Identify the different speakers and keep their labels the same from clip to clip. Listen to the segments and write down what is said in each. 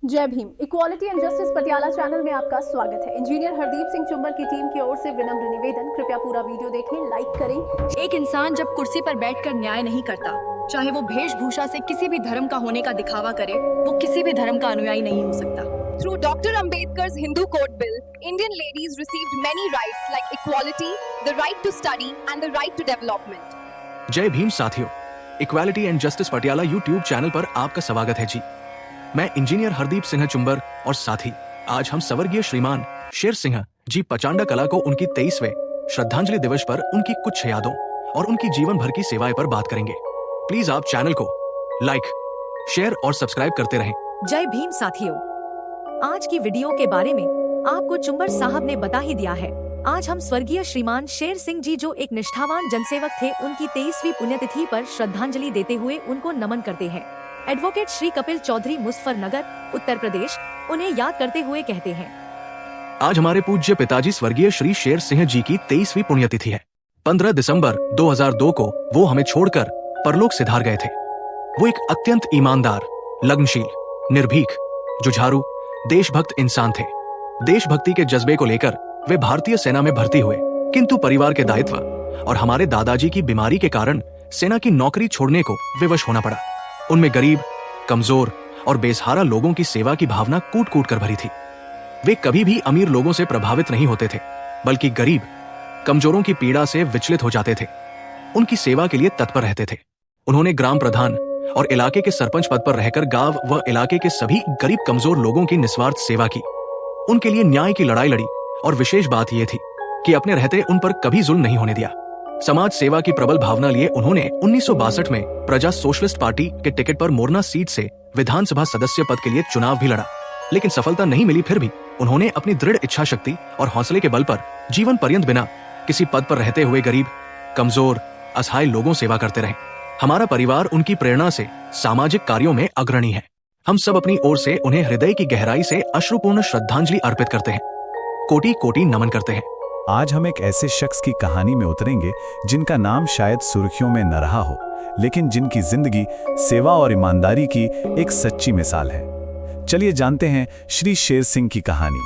Speaker 1: जय Bhim. Equality and justice Patiala channel में आपका स्वागत है। इंजीनियर हरदीप सिंह चुंबर की टीम की ओर से विनम्र निवेदन, कृपया पूरा वीडियो देखें, लाइक करें।
Speaker 2: एक इंसान जब कुर्सी पर बैठकर न्याय नहीं करता, चाहे वो वेशभूषा से किसी भी धर्म का होने का दिखावा करे, वो किसी भी धर्म का अनुयायी नहीं हो सकता। Through Dr. Ambedkar's Hindu Code Bill, Indian ladies received many rights like equality, the right to study and the right to development.
Speaker 3: जय भीम साथियों, equality and justice Patiala YouTube channel पर आपका स्वागत है जी। मैं इंजीनियर हरदीप सिंह चुंबर और साथी आज हम स्वर्गीय श्रीमान शेर सिंह जी पचांडा कला को उनकी 23वें श्रद्धांजलि दिवस पर उनकी कुछ यादों और उनकी जीवन भर की सेवाएं पर बात करेंगे। प्लीज आप चैनल को लाइक, शेयर और सब्सक्राइब करते रहें।
Speaker 2: जय भीम साथियों, आज की वीडियो के बारे में आपको चुंबर साहब ने बता ही दिया है। आज हम स्वर्गीय श्रीमान शेर सिंह जी, जो एक निष्ठावान जनसेवक थे, उनकी 23वीं पुण्यतिथि पर श्रद्धांजलि देते हुए उनको नमन करते हैं। एडवोकेट श्री कपिल चौधरी, मुजफ्फरनगर, उत्तर प्रदेश, उन्हें याद करते हुए कहते हैं।
Speaker 3: आज हमारे पूज्य पिताजी स्वर्गीय श्री शेर सिंह जी की 23वीं पुण्यतिथि है। 15 दिसंबर 2002 को वो हमें छोड़कर परलोक सिधार गए थे। वो एक अत्यंत ईमानदार, लगनशील, निर्भीक, जुझारू, देशभक्त इंसान थे। देशभक्ति के जज्बे को लेकर वे भारतीय सेना में भर्ती हुए, किंतु परिवार के दायित्व और हमारे दादाजी की बीमारी के कारण सेना की नौकरी छोड़ने को विवश होना पड़ा। उनमें गरीब, कमजोर और बेसहारा लोगों की सेवा की भावना कूट कूट कर भरी थी। वे कभी भी अमीर लोगों से प्रभावित नहीं होते थे, बल्कि गरीब, कमजोरों की पीड़ा से विचलित हो जाते थे। उनकी सेवा के लिए तत्पर रहते थे। उन्होंने ग्राम प्रधान और इलाके के सरपंच पद पर रहकर गांव व इलाके के सभी गरीब कमजोर लोगों की निस्वार्थ सेवा की। उनके लिए न्याय की लड़ाई लड़ी और विशेष बात यह थी कि अपने रहते उन पर कभी जुल्म नहीं होने दिया। समाज सेवा की प्रबल भावना लिए उन्होंने 1962 में प्रजा सोशलिस्ट पार्टी के टिकट पर मोरना सीट से विधानसभा सदस्य पद के लिए चुनाव भी लड़ा, लेकिन सफलता नहीं मिली। फिर भी उन्होंने अपनी दृढ़ इच्छा शक्ति और हौसले के बल पर जीवन पर्यंत बिना किसी पद पर रहते हुए गरीब, कमजोर, असहाय लोगों सेवा करते रहे। हमारा परिवार उनकी प्रेरणा से सामाजिक कार्यों में अग्रणी है। हम सब अपनी ओर से उन्हें हृदय की गहराई से अश्रुपूर्ण श्रद्धांजलि अर्पित करते हैं, कोटि कोटि नमन करते हैं।
Speaker 4: आज हम एक ऐसे शख्स की कहानी में उतरेंगे जिनका नाम शायद सुर्खियों में न रहा हो, लेकिन जिनकी जिंदगी सेवा और ईमानदारी की एक सच्ची मिसाल है। चलिए जानते हैं श्री शेर सिंह की कहानी।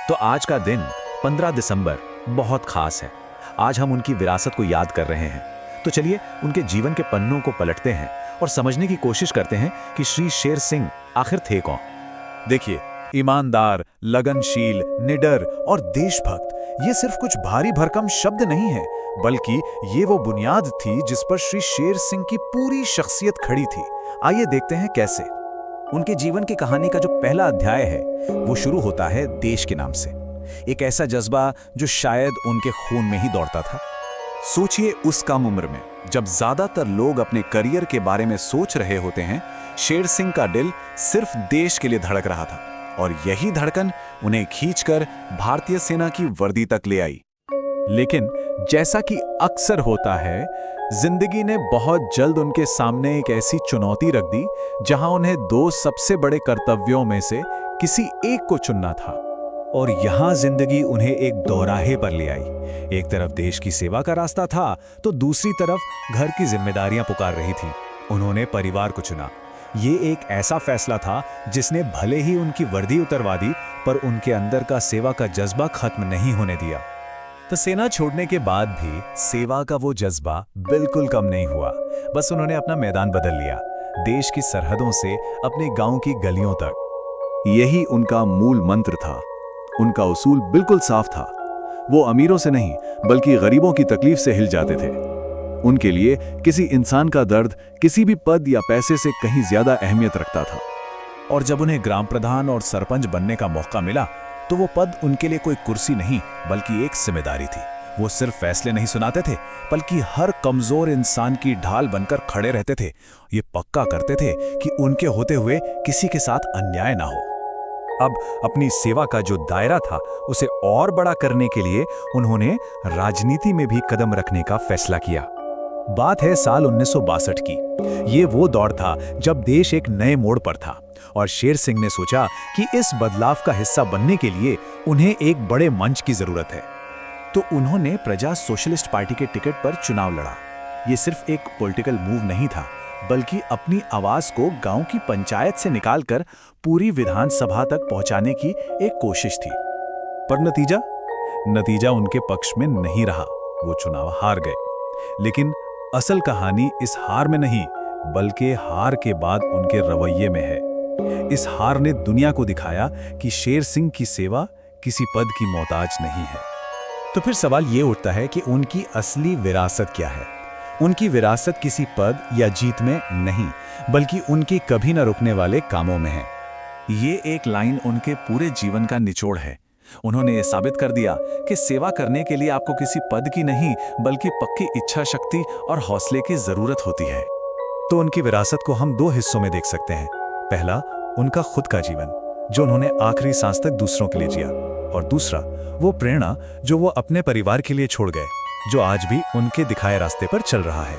Speaker 5: तो आज का दिन 15 दिसंबर बहुत खास है। आज हम उनकी विरासत को याद कर रहे हैं। तो चलिए उनके जीवन के पन्नों को पलटते हैं और समझने की कोशिश करते हैं कि श्री शेर सिंह आखिर थे कौन।
Speaker 4: देखिए, ईमानदार, लगनशील, निडर और देशभक्त, ये सिर्फ कुछ भारी भरकम शब्द नहीं है, बल्कि ये वो बुनियाद थी जिस पर श्री शेर सिंह की पूरी शख्सियत खड़ी थी। आइए देखते हैं कैसे। उनके जीवन की कहानी का जो पहला अध्याय है वो शुरू होता है देश के नाम से। एक ऐसा जज्बा जो शायद उनके खून में ही दौड़ता था। सोचिए, उस कम उम्र में जब ज्यादातर लोग अपने करियर के बारे में सोच रहे होते हैं, शेर सिंह का दिल सिर्फ देश के लिए धड़क रहा था, और यही धड़कन उन्हें खींचकर भारतीय सेना की वर्दी तक ले आई। लेकिन जैसा कि अक्सर होता है, जिंदगी ने बहुत जल्द उनके सामने एक ऐसी चुनौती रख दी जहां उन्हें दो सबसे बड़े कर्तव्यों में से किसी एक को चुनना था। और यहां जिंदगी उन्हें एक दोराहे पर ले आई। एक तरफ देश की सेवा का रास्ता था, तो दूसरी तरफ घर की जिम्मेदारियां पुकार रही थी। उन्होंने परिवार को चुना। ये एक ऐसा फैसला था जिसने भले ही उनकी वर्दी उतरवा दी, पर उनके अंदर का सेवा का जज्बा खत्म नहीं होने दिया। तो सेना छोड़ने के बाद भी सेवा का वो जज्बा बिल्कुल कम नहीं हुआ। बस उन्होंने अपना मैदान बदल लिया, देश की सरहदों से अपने गांव की गलियों तक। यही उनका मूल मंत्र था। उनका उसूल बिल्कुल साफ था। वो अमीरों से नहीं, बल्कि गरीबों की तकलीफ से हिल जाते थे। उनके लिए किसी इंसान का दर्द किसी भी पद या पैसे से कहीं ज्यादा अहमियत रखता था। और जब उन्हें ग्राम प्रधान और सरपंच बनने का मौका मिला, तो वो पद उनके लिए कोई कुर्सी नहीं, बल्कि एक जिम्मेदारी थी। वो सिर्फ फैसले नहीं सुनाते थे, बल्कि हर कमजोर इंसान की ढाल बनकर खड़े रहते थे। ये पक्का करते थे कि उनके होते हुए किसी के साथ अन्याय ना हो। अब अपनी सेवा का जो दायरा था, उसे और बड़ा करने के लिए उन्होंने राजनीति में भी कदम रखने का फैसला किया। बात है साल 1962 की। ये वो दौर था जब देश एक नए मोड़ पर था, और शेर सिंह ने सोचा कि इस बदलाव का हिस्सा बनने के लिए उन्हें एक बड़े मंच की जरूरत है। तो उन्होंने प्रजा सोशलिस्ट पार्टी के टिकट पर चुनाव लड़ा। ये सिर्फ एक पॉलिटिकल मूव नहीं था, बल्कि अपनी आवाज को गांव की पंचायत से निकालकर पूरी विधानसभा तक पहुंचाने की एक कोशिश थी। पर नतीजा उनके पक्ष में नहीं रहा। वो चुनाव हार गए। लेकिन असल कहानी इस हार में नहीं, बल्कि हार के बाद उनके रवैये में है। इस हार ने दुनिया को दिखाया कि शेर सिंह की सेवा किसी पद की मोहताज नहीं है। तो फिर सवाल ये उठता है कि उनकी असली विरासत क्या है? उनकी विरासत किसी पद या जीत में नहीं, बल्कि उनकी कभी न रुकने वाले कामों में है। ये एक लाइन उनके पूरे जीवन का निचोड़ है। उन्होंने ये साबित कर दिया कि सेवा करने के लिए आपको किसी पद की नहीं, बल्कि पक्की इच्छा शक्ति और हौसले की जरूरत होती है। तो उनकी विरासत को हम दो हिस्सों में देख सकते हैं। पहला, उनका खुद का जीवन, जो उन्होंने आखिरी सांस तक दूसरों के लिए जिया, और दूसरा, वो प्रेरणा जो वो अपने परिवार के लिए छोड़ गए, जो आज भी उनके दिखाए रास्ते पर चल रहा है।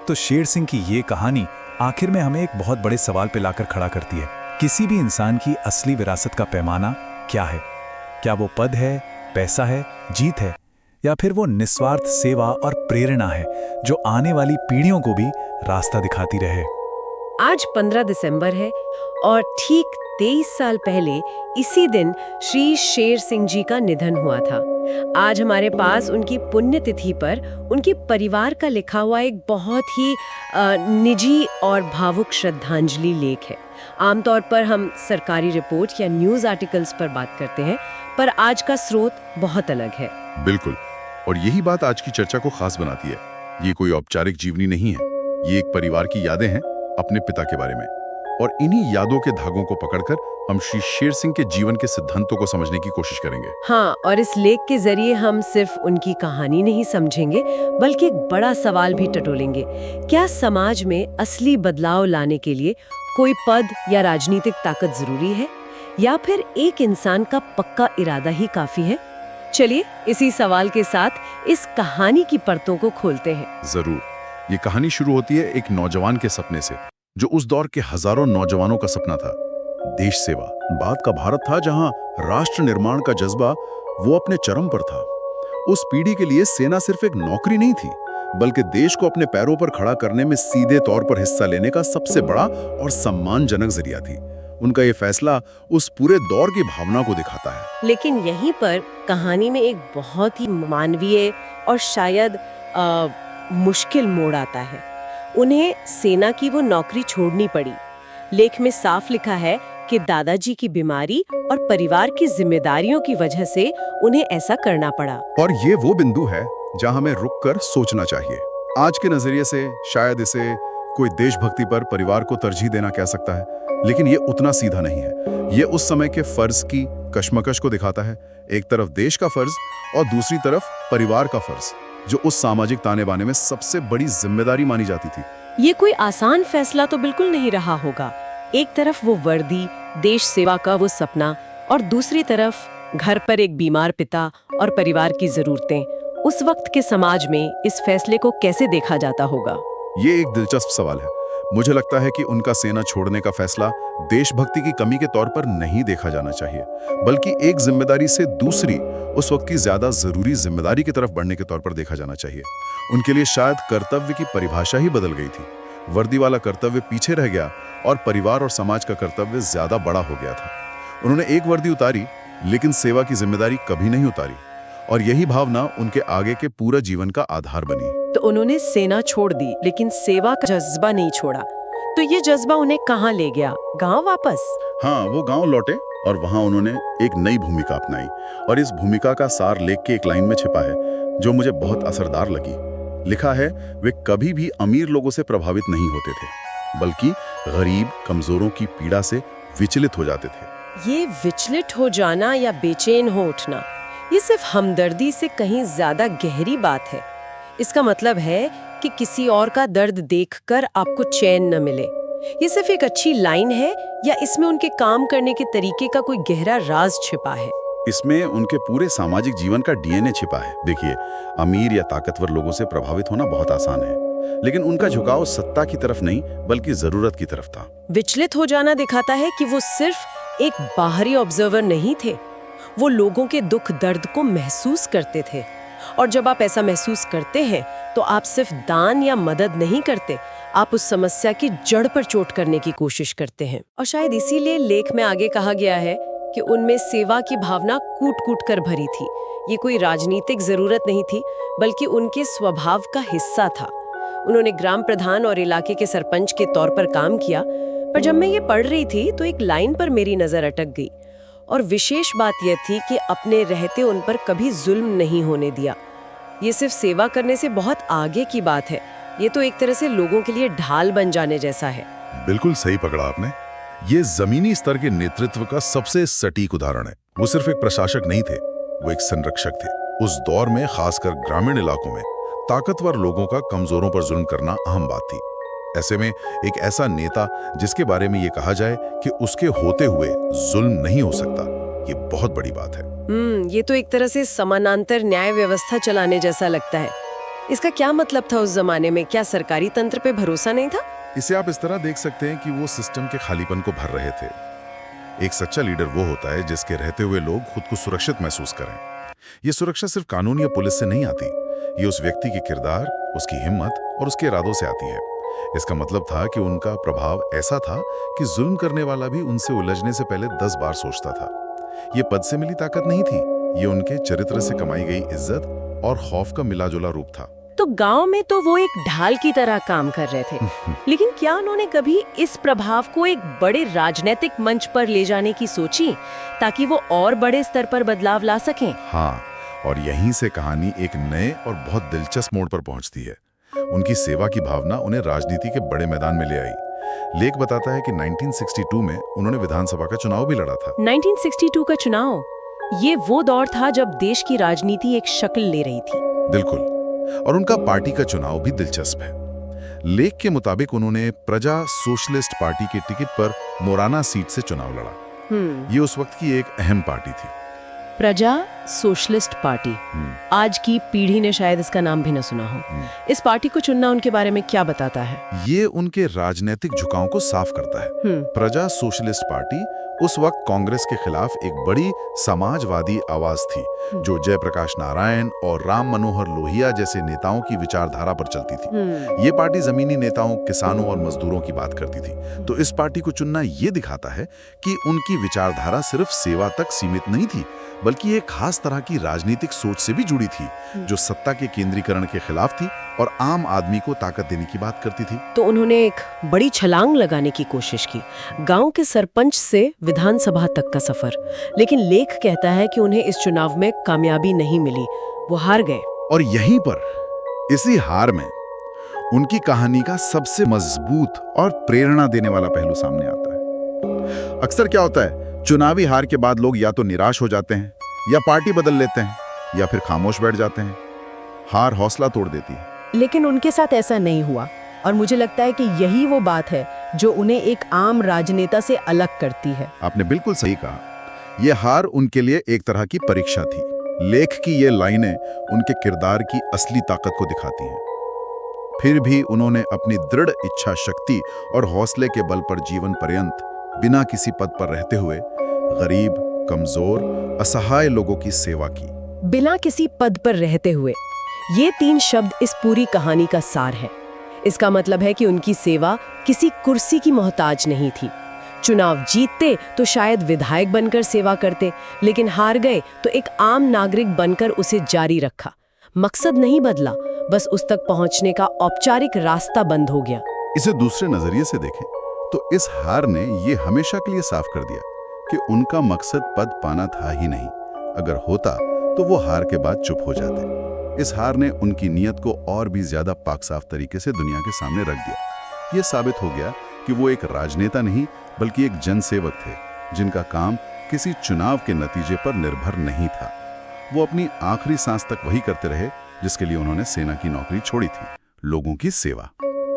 Speaker 4: तो शेर सिंह की ये कहानी आखिर में हमें एक बहुत बड़े सवाल पे लाकर खड़ा करती है। किसी भी इंसान की असली विरासत का पैमाना क्या है? क्या वो पद है, पैसा है, जीत है, या फिर वो निस्वार्थ सेवा और प्रेरणा है जो आने वाली पीढ़ियों को भी रास्ता दिखाती रहे?
Speaker 6: आज 15 दिसंबर है और ठीक 23 साल पहले इसी दिन श्री शेर सिंह जी का निधन हुआ था। आज हमारे पास उनकी पुण्यतिथि पर उनके परिवार का लिखा हुआ एक बहुत ही निजी और भावुक श्रद्धांजलि लेख है। आमतौर पर हम सरकारी रिपोर्ट या न्यूज़ आर्टिकल्स पर बात करते हैं, पर आज का स्रोत बहुत अलग है।
Speaker 7: बिल्कुल, और यही बात आज की चर्चा को खास बनाती है। ये कोई औपचारिक जीवनी नहीं है, ये एक परिवार की यादें हैं अपने पिता के बारे में, और इन्हीं यादों के धागों को पकड़कर हम श्री शेर सिंह के जीवन के सिद्धांतों को समझने की कोशिश करेंगे।
Speaker 6: हाँ, और इस लेख के जरिए हम सिर्फ उनकी कहानी नहीं समझेंगे, बल्कि एक बड़ा सवाल भी टटोलेंगे। क्या समाज में असली बदलाव लाने के लिए कोई पद या राजनीतिक ताकत जरूरी है, या फिर एक इंसान का पक्का इरादा ही काफी है? चलिए इसी सवाल के साथ इस कहानी की परतों को खोलते हैं।
Speaker 7: जरूर। ये कहानी शुरू होती है एक नौजवान के सपने से, जो उस दौर के हजारों नौजवानों का सपना था, देश सेवा। बात का भारत था जहां राष्ट्र निर्माण का जज्बा वो अपने चरम पर था। उस पीढ़ी के लिए सेना सिर्फ एक नौकरी नहीं थी, बल्कि देश को अपने पैरों पर खड़ा करने में सीधे तौर पर हिस्सा लेने का सबसे बड़ा और सम्मानजनक जरिया थी। उनका ये फैसला उस पूरे दौर की भावना को दिखाता है।
Speaker 6: लेकिन यहीं पर कहानी में एक बहुत ही मानवीय और शायद मुश्किल मोड़ आता है। उन्हें सेना की वो नौकरी छोड़नी पड़ी। लेख में साफ लिखा है कि दादाजी की बीमारी और परिवार की जिम्मेदारियों की वजह से उन्हें ऐसा करना पड़ा।
Speaker 7: और ये वो बिंदु है जहां हमें रुककर सोचना चाहिए। आज के नजरिए से शायद इसे कोई देशभक्ति पर परिवार को तरजीह देना कह सकता है, लेकिन ये उतना सीधा नहीं है। ये उस समय के फर्ज की कशमकश को दिखाता है। एक तरफ देश का फर्ज और दूसरी तरफ परिवार का फर्ज, जो उस सामाजिक ताने बाने में सबसे बड़ी जिम्मेदारी मानी जाती थी।
Speaker 6: ये कोई आसान फैसला तो बिल्कुल नहीं रहा होगा। एक तरफ वो वर्दी, देश सेवा का वो सपना, और दूसरी तरफ घर पर एक बीमार पिता और परिवार की जरूरतें। उस वक्त के समाज में इस फैसले को कैसे देखा जाता होगा?
Speaker 7: ये एक दिलचस्प सवाल है। मुझे लगता है कि उनका सेना छोड़ने का फैसला देशभक्ति की कमी के तौर पर नहीं देखा जाना चाहिए, बल्कि एक जिम्मेदारी से दूसरी, उस वक्त की ज्यादा जरूरी जिम्मेदारी की तरफ बढ़ने के तौर पर देखा जाना चाहिए। उनके लिए शायद कर्तव्य की परिभाषा ही बदल गई थी। वर्दी वाला कर्तव्य पीछे रह गया और परिवार और समाज का कर्तव्य ज्यादा बड़ा हो गया था। उन्होंने एक वर्दी उतारी, लेकिन सेवा की जिम्मेदारी कभी नहीं उतारी, और यही भावना उनके आगे के पूरा जीवन का आधार बनी।
Speaker 6: तो उन्होंने सेना छोड़ दी, लेकिन सेवा का जज्बा नहीं छोड़ा। तो ये जज्बा उन्हें कहाँ ले गया? गांव वापस?
Speaker 7: हाँ, वो गांव लौटे और वहां उन्होंने एक नई भूमिका अपनाई, और इस भूमिका का सार लेख के एक लाइन में छिपा है जो मुझे बहुत असरदार लगी। लिखा है, वे कभी भी अमीर लोगों से प्रभावित नहीं होते थे, बल्कि गरीब कमजोरों की पीड़ा से विचलित हो जाते थे।
Speaker 6: ये विचलित हो जाना या बेचैन हो उठना, ये सिर्फ हमदर्दी से कहीं ज्यादा गहरी बात है। इसका मतलब है कि किसी और का दर्द देखकर आपको चैन न मिले। ये सिर्फ एक अच्छी लाइन है, या इसमें उनके काम करने के तरीके का कोई गहरा राज छिपा है?
Speaker 7: इसमें उनके पूरे सामाजिक जीवन का डीएनए छिपा है। देखिए, अमीर या ताकतवर लोगों से प्रभावित होना बहुत आसान है, लेकिन उनका झुकाव सत्ता की तरफ नहीं, बल्कि जरूरत की तरफ था।
Speaker 6: विचलित हो जाना दिखाता है कि वो सिर्फ एक बाहरी ऑब्जर्वर नहीं थे, वो लोगों के दुख दर्द को महसूस करते थे। और जब आप ऐसा महसूस करते हैं, तो आप सिर्फ दान या मदद नहीं करते, आप उस समस्या की जड़ पर चोट करने की कोशिश करते हैं। और शायद इसीलिए लेख में आगे कहा गया है कि उनमें सेवा की भावना कूट-कूट कर भरी थी। ये कोई राजनीतिक जरूरत नहीं थी, बल्कि उनके स्वभाव का हिस्सा था। उन्होंने ग्राम प्रधान और इलाके के सरपंच के तौर पर काम किया, पर जब मैं ये पढ़ रही थी तो एक लाइन पर मेरी नजर अटक गई। और विशेष बात यह थी कि अपने रहते उन पर कभी जुल्म नहीं होने दिया। ये सिर्फ सेवा करने से बहुत आगे की बात है, ये तो एक तरह से लोगों के लिए ढाल बन जाने जैसा है।
Speaker 7: बिल्कुल सही पकड़ा आपने। ये जमीनी स्तर के नेतृत्व का सबसे सटीक उदाहरण है। वो सिर्फ एक प्रशासक नहीं थे, वो एक संरक्षक थे। उस दौर में खासकर ग्रामीण इलाकों में ताकतवर लोगों का कमजोरों पर जुल्म करना अहम बात थी। ऐसे में एक ऐसा नेता जिसके बारे में ये कहा जाए कि उसके होते हुए जुल्म नहीं हो सकता, ये बहुत बड़ी बात है।
Speaker 6: ये तो एक तरह से समानांतर न्याय व्यवस्था चलाने जैसा लगता है। इसका क्या मतलब था उस जमाने में? क्या सरकारी तंत्र पे भरोसा नहीं था?
Speaker 7: इसे आप इस तरह देख सकते हैं कि वो सिस्टम के खालीपन को भर रहे थे। एक सच्चा लीडर वो होता है जिसके रहते हुए लोग खुद को सुरक्षित महसूस करें। ये सुरक्षा सिर्फ कानून या पुलिस से नहीं आती, ये उस व्यक्ति के किरदार, उसकी हिम्मत और उसके इरादों से आती है। इसका मतलब था कि उनका प्रभाव ऐसा था कि जुल्म करने वाला भी उनसे उलझने से पहले 10 बार सोचता था। ये पद से मिली ताकत नहीं थी, ये उनके चरित्र से कमाई गई इज्जत और खौफ का मिलाजुला रूप था।
Speaker 6: तो गांव में तो वो एक ढाल की तरह काम कर रहे थे, लेकिन क्या उन्होंने कभी इस प्रभाव को एक बड़े राजनीतिक मंच पर ले जाने की सोची, ताकि वो और बड़े स्तर पर बदलाव ला सकें?
Speaker 7: हाँ, और यहीं से कहानी एक नए और बहुत दिलचस्प मोड़ पर पहुंचती है। उनकी सेवा की भावना उन्हें राजनीति के बड़े मैदान में ले आई। लेख बताता है कि 1962 में उन्होंने विधानसभा का चुनाव भी लड़ा था।
Speaker 6: 1962 का चुनाव, ये वो दौर था जब देश की राजनीति एक शक्ल ले रही थी।
Speaker 7: बिल्कुल, और उनका पार्टी का चुनाव भी दिलचस्प है। लेख के मुताबिक उन्होंने प्रजा सोशलिस्ट पार्टी के टिकट पर मोराना सीट से चुनाव लड़ा। ये उस वक्त की एक अहम पार्टी थी।
Speaker 6: प्रजा सोशलिस्ट पार्टी, आज की पीढ़ी ने शायद इसका नाम भी न सुना हो। इस पार्टी को चुनना उनके बारे में क्या बताता है?
Speaker 7: ये उनके राजनीतिक झुकाव को साफ करता है। प्रजा सोशलिस्ट पार्टी उस वक्त कांग्रेस के खिलाफ एक बड़ी समाजवादी आवाज थी, जो जयप्रकाश नारायण और राम मनोहर लोहिया जैसे नेताओं की विचारधारा पर चलती थी। ये पार्टी जमीनी नेताओं, किसानों और मजदूरों की बात करती थी। तो इस पार्टी को चुनना ये दिखाता है कि उनकी विचारधारा सिर्फ सेवा तक सीमित नहीं थी, बल्कि एक खास तरह की राजनीतिक सोच से भी जुड़ी थी, जो सत्ता के केंद्रीकरण के खिलाफ थी और आम आदमी को ताकत देने की बात करती थी।
Speaker 6: तो उन्होंने एक बड़ी छलांग लगाने की कोशिश की, गांव के सरपंच से विधानसभा तक का सफर। लेकिन लेख कहता है कि उन्हें इस चुनाव में कामयाबी नहीं मिली, वो हार गए।
Speaker 7: और यहीं पर, इसी हार में, उनकी कहानी का सबसे मजबूत और प्रेरणा देने वाला पहलू सामने आता है। अक्सर क्या होता है, चुनावी हार के बाद लोग या तो निराश हो जाते हैं, या पार्टी बदल लेते हैं, या फिर खामोश बैठ जाते हैं। हार हौसला तोड़ देती है।
Speaker 8: लेकिन उनके साथ ऐसा नहीं हुआ, और मुझे लगता है कि यही वो बात है जो उन्हें एक आम राजनेता से अलग करती है।
Speaker 7: आपने बिल्कुल सही कहा, यह हार उनके लिए एक तरह की परीक्षा थी। लेख की ये लाइनें उनके किरदार की असली ताकत को दिखाती हैं। फिर भी उन्होंने अपनी दृढ़ इच्छा शक्ति और हौसले के बल पर जीवन पर्यंत बिना किसी पद पर रहते हुए गरीब, कमजोर, असहाय लोगों की सेवा की।
Speaker 6: बिना किसी पद पर रहते हुए, ये 3 शब्द इस पूरी कहानी का सार है। इसका मतलब है कि उनकी सेवा किसी कुर्सी की मोहताज नहीं थी। चुनाव जीतते तो शायद विधायक बनकर सेवा करते, लेकिन हार गए तो एक आम नागरिक बनकर उसे जारी रखा। मकसद नहीं बदला, बस उस तक पहुंचने का औपचारिक रास्ता बंद हो गया।
Speaker 7: इसे दूसरे नजरिए से देखें तो इस हार ने ये हमेशा के लिए साफ कर दिया कि उनका मकसद पद पाना था ही नहीं। अगर होता तो वो हार के बाद चुप हो जाते। इस हार ने उनकी नीयत को और भी ज्यादा पाक साफ तरीके से दुनिया के सामने रख दिया। ये साबित हो गया कि वो एक राजनेता नहीं, बल्कि एक जनसेवक थे, जिनका काम किसी चुनाव के नतीजे पर निर्भर नहीं था। वो अपनी आखिरी सांस तक वही करते रहे जिसके लिए उन्होंने सेना की नौकरी छोड़ी थी, लोगों की सेवा।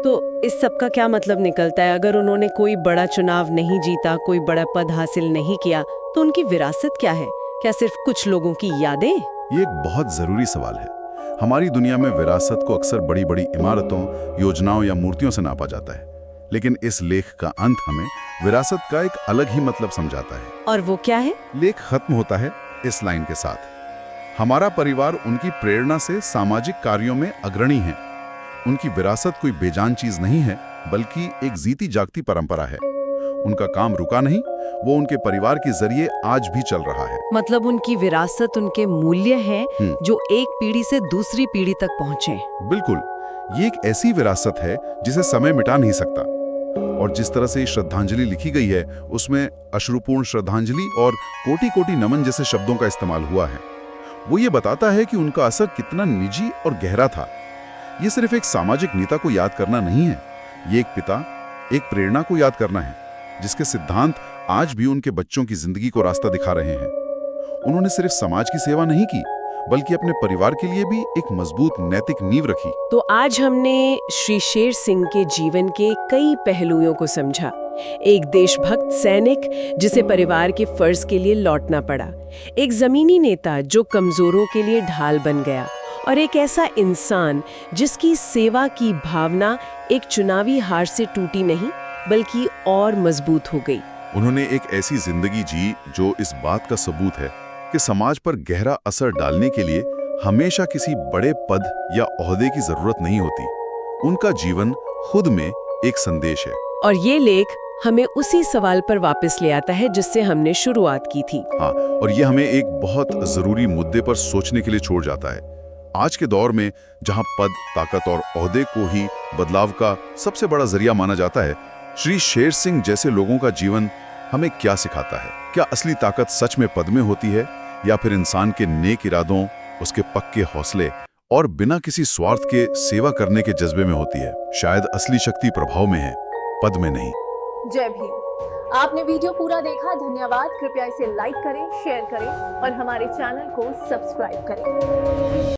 Speaker 6: तो इस सब का क्या मतलब निकलता है? अगर उन्होंने कोई बड़ा चुनाव नहीं जीता, कोई बड़ा पद हासिल नहीं किया, तो उनकी विरासत क्या है? क्या सिर्फ कुछ लोगों की यादें?
Speaker 7: ये एक बहुत जरूरी सवाल है। हमारी दुनिया में विरासत को अक्सर बड़ी बड़ी इमारतों, योजनाओं या मूर्तियों से नापा जाता है, लेकिन इस लेख का अंत हमें विरासत का एक अलग ही मतलब समझाता है।
Speaker 6: और वो क्या है?
Speaker 7: लेख खत्म होता है इस लाइन के साथ, हमारा परिवार उनकी प्रेरणा से सामाजिक कार्यों में अग्रणी है। उनकी विरासत कोई बेजान चीज नहीं है, बल्कि एक जीती जागती परंपरा है। उनका काम रुका नहीं, वो उनके परिवार के जरिए आज भी चल रहा है।
Speaker 6: मतलब उनकी विरासत, उनके मूल्य हैं जो एक पीढ़ी से दूसरी पीढ़ी तक पहुंचे।
Speaker 7: बिल्कुल, ये एक ऐसी विरासत है जिसे समय मिटा नहीं सकता। और जिस तरह से श्रद्धांजलि लिखी गई है, उसमें अश्रुपूर्ण श्रद्धांजलि और कोटि कोटि नमन जैसे शब्दों का इस्तेमाल हुआ है। वो ये बताता है कि उनका असर कितना निजी और गहरा था। ये सिर्फ एक सामाजिक नेता को याद करना नहीं है, ये एक पिता, एक प्रेरणा को याद करना है, जिसके सिद्धांत आज भी उनके बच्चों की जिंदगी को रास्ता दिखा रहे हैं। उन्होंने सिर्फ समाज की सेवा नहीं की, बल्कि अपने परिवार के लिए भी एक मजबूत नैतिक नींव रखी।
Speaker 6: तो आज हमने श्री शेर सिंह के जीवन के कई पहलुओं को समझा। एक देशभक्त सैनिक जिसे परिवार के फर्ज के लिए लौटना पड़ा, एक जमीनी नेता जो कमजोरों के लिए ढाल बन गया, और एक ऐसा इंसान जिसकी सेवा की भावना एक चुनावी हार से टूटी नहीं बल्कि और मजबूत हो गई।
Speaker 7: उन्होंने एक ऐसी जिंदगी जी जो इस बात का सबूत है कि समाज पर गहरा असर डालने के लिए हमेशा किसी बड़े पद या ओहदे की जरूरत नहीं होती। उनका जीवन खुद में एक संदेश है।
Speaker 6: और ये लेख हमें उसी सवाल पर वापस ले आता है जिससे हमने शुरुआत की थी।
Speaker 7: हाँ, और ये हमें एक बहुत जरूरी मुद्दे पर सोचने के लिए छोड़ जाता है। आज के दौर में जहां पद, ताकत और ओहदे को ही बदलाव का सबसे बड़ा जरिया माना जाता है, श्री शेर सिंह जैसे लोगों का जीवन हमें क्या सिखाता है? क्या असली ताकत सच में पद में होती है, या फिर इंसान के नेक इरादों, उसके पक्के हौसले और बिना किसी स्वार्थ के सेवा करने के जज्बे में होती है? शायद असली शक्ति प्रभाव में है, पद में नहीं।
Speaker 1: जय भीम। आपने वीडियो पूरा देखा, धन्यवाद। कृपया इसे लाइक करें, शेयर करें और हमारे चैनल को सब्सक्राइब करें।